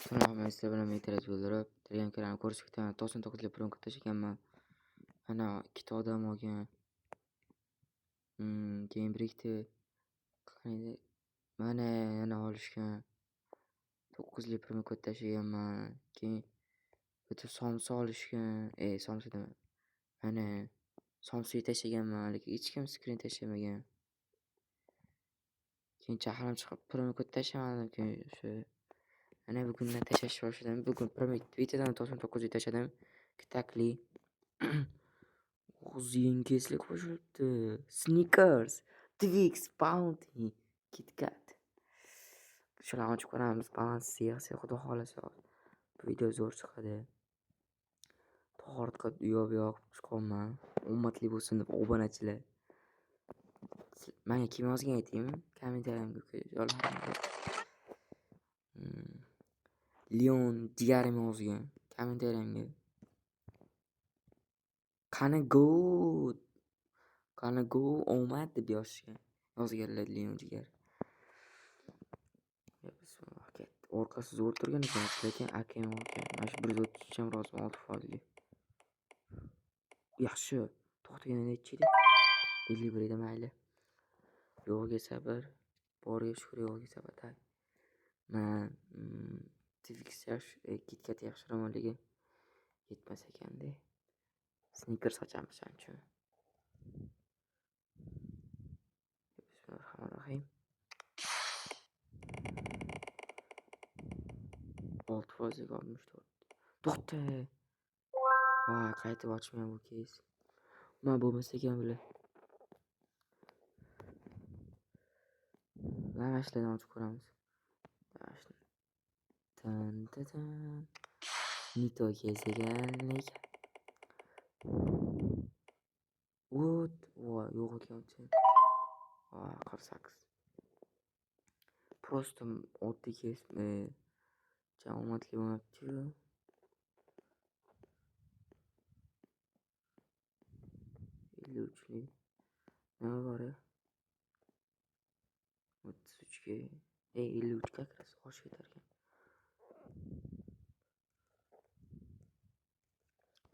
Assalomu sizlar bilan men Talat Yo'ldorov. Telegram kanalini ko'rish kutaman. 99 pul kutish ekanman. Mana ikkita odam olgan. Keyin birikti. Qani mana yana olishgan. 9 pul kutish ekanman. Keyin bitta somsa olishgan. Somsa dema. Mana somsa tashlaganman, lekin hech kim skrin tashlamagan. Keyin jahlim chiqib pul tashlamadim. Keyin shu ana bugundan tashlash boshladim. Bugun Twitterdan 99 tashladim. Takli. Yengizlik qo'shilibdi. Snickers, Twix, Bounty, KitKat. Shularni ochib ko'ramiz. Balans siyasi xudo xolasa. Bu video zo'r chiqadi. To'g'ri qilib yo'q chiqolman. Ummatli bo'lsin deb obunachilar. Menga kim yozgan aytaymi? Kommentariyamga yozing. Leon jigarim yozgan. Kommentariyamga. Qani go omad deb yozganlar Leon jigar. Orqasi zo'r turgan ekan, lekin akam olgan. Mana shu 130 ham rozi 6%. Yaxshi. To'xtaganda nechida? 51 eda mayli. Yo'g'iga sabr. Boriga shukr, yo'g'iga sabr. Men Twix yaxshi, KitKat yaxshiroq, lekin yetmas ekanda. Snickers ochamiz ancha. Bismillahirrohmanirrohim. 6% olmishdi. To'xta. Qaytib ochmayman bu kez. Men bo'lmasa ekan bular. Lavashlarni ochib ko'ramiz. Tan. Nito kezaganlik. Yo'q ekan. 48. Просто oddiy kes. Jaomatli bo'lmabdi. Uchli. Nima bor? 33 ga. 53 ga kiras oshib ketarkan.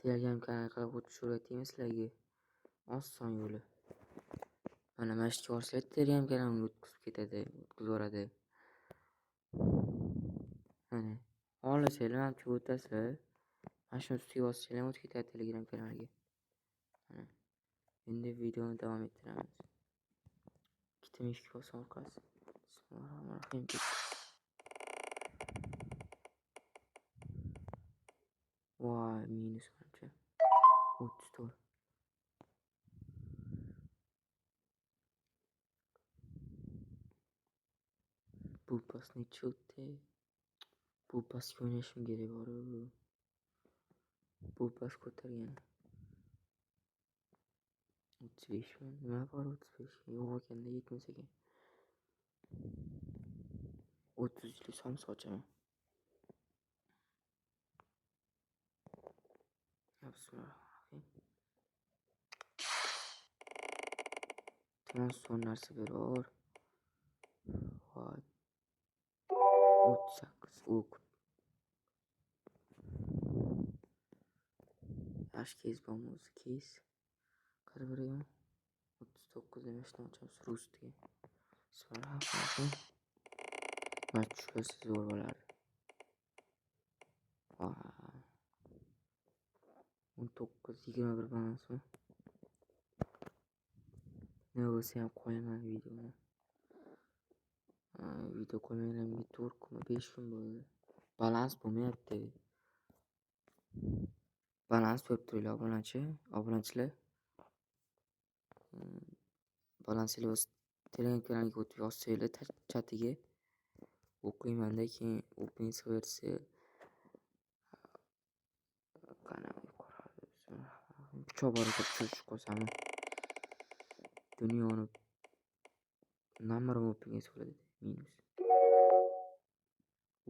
Telegram kanaliga o'tish o'rgataymi sizlarga? Oson yo'li. Mana mashq ko'rsat Telegram kanalimga o'tkazib ketadi, o'tkazib yuboradi. Mana xohlasanglar ham o'tasizlar. Mana shuni ustiga bossangiz o'tib ketadi Telegram kanaliga. Mana endi videoni davom ettiramiz. Ikkita mishka bosib orqasi. Bismillahirrohmanirrohim. Minus qancha? 34. Bu pasni cho'tdi. Bu pasga o'ynashim kerak bor. Bu pas ko'targan. 35 mi? Nima bor 35? Yo'q ekanda 70 ekan. 30 li somsa ochaman. Bismillahirrohmanirrohim. Tamam son narsa beror. 38 ok. Yaş kez bomuz kez. Qaravergan. 39 demashdan ochamiz rus degan. Bismillahirrohmanirrohim. Mana tushkasi zo'r bo'ladi. 19-21 balansmi? Nima bo'lsa ham qo'yaman videoni. Video qo'ymaganimga 4 kun, 5 kun bo'ldi. Balans bo'lmayapti. Balans ko'rib turinglar obunachilar. Balansinglar o'z Telegram kanaliga o'tib yozsanglar chatiga o'qiymanda, keyin o'pingiz qilaversa kanalga ko'radi. Cho'borga tushib qo'ysam dunyoni namorini o'pingiz qiladi. Minus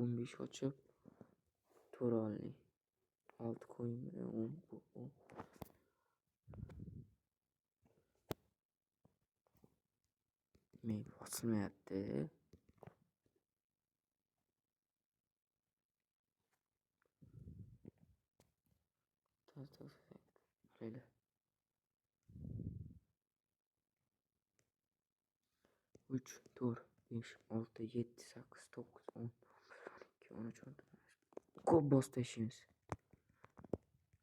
15 ochib to'rolli 6 coin 10 men bosilmayapti. Mayli. 3, 4, 5, 6, 7, 8, 9, 10, 12, 13, 14. Ko'p bosib tashlaymiz.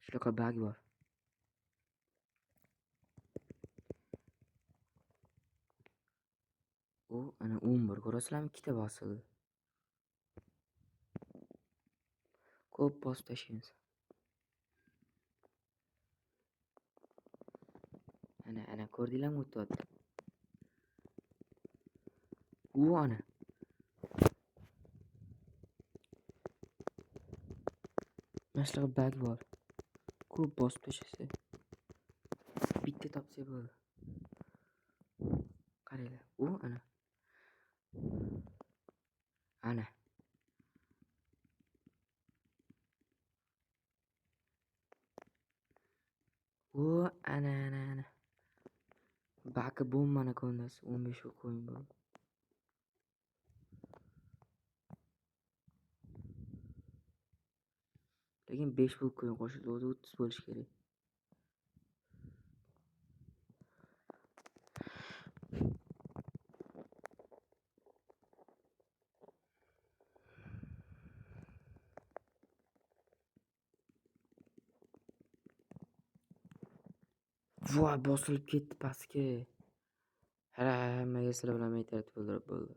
Shunaqa bag bor. U ana 11 ko'rasizlarmi? Ikkita bosildi. Ko'p bosib tashlaymiz. Ana ko'rdinglarmi o'tyapti. U ana. Mana shunaqa bag bor. Ko'p bosib tashlasa. Bitta topsa bo'ldi. Qaranglar. U ana. Ana. U ana. Baki bombani ko'ndasi 15 ga qo'ying bo'ldi. Lekin 5 bo'lib qo'ying, qo'shilsa 30 bo'lishi kerak. Voy, bosilib ketdi pastga. Hammaga sizlar bilan aytib bo'ldi.